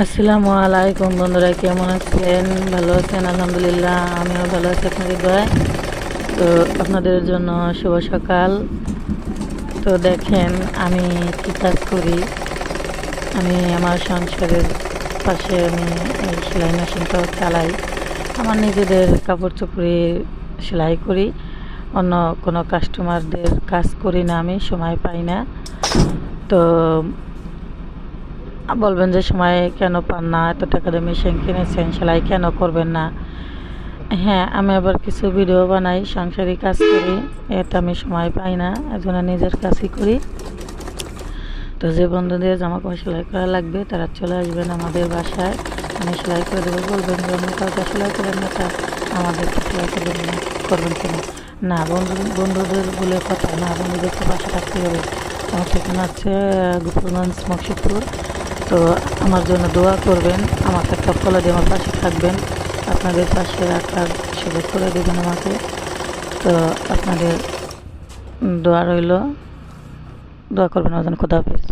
আসসালামু আলাইকুম বন্ধুরা, কেমন আছেন? ভালো আছেন? আলহামদুলিল্লাহ, আমিও ভালো আছি আপনাদের দোয়ায়। তো আপনাদের জন্য শুভ সকাল। তো দেখেন আমি কি কাজ করি। আমি আমার সংসারের পাশে আমি এই সেলাই মেশিনটাও চালাই। আমার নিজেদের কাপড় চোপড়ে সেলাই করি, অন্য কোনো কাস্টমারদের কাজ করি না, আমি সময় পাই না। তো বলবেন যে সময় কেন পান না, এত টাকা দিয়ে মেশিন কিনেছেন, সেলাই কেন করবেন না? হ্যাঁ, আমি আবার কিছু ভিডিও বানাই, সাংসারিক কাজ করি, এটা আমি সময় পাই না, এজন্য নিজের কাজই করি। তো যে বন্ধুদের জামা কাপড় সেলাই করা লাগবে তারা চলে আসবেন আমাদের বাসায়, আমি সেলাই করে দেবো। বলবেন যে অন্য কাউকে সেলাই করেন না, তা আমাদেরকে সেলাই করবেন না, করবেন কিনা? না, বন্ধুদের বলে কথা না, বন্ধুদেরকে বাসা থাকতে হবে। আমার ঠিকানা হচ্ছে গোপালগঞ্জ মকসুদপুর। তো আমার জন্য দোয়া করবেন, আমাকে একটা ফলো দিয়ে আমার পাশে থাকবেন, আপনাদের পাশে রাখার সুযোগ করে দেবেন আমাকে। তো আপনাদের দোয়া রইল, দোয়া করবেন আমার জন্য। খোদা হাফেজ।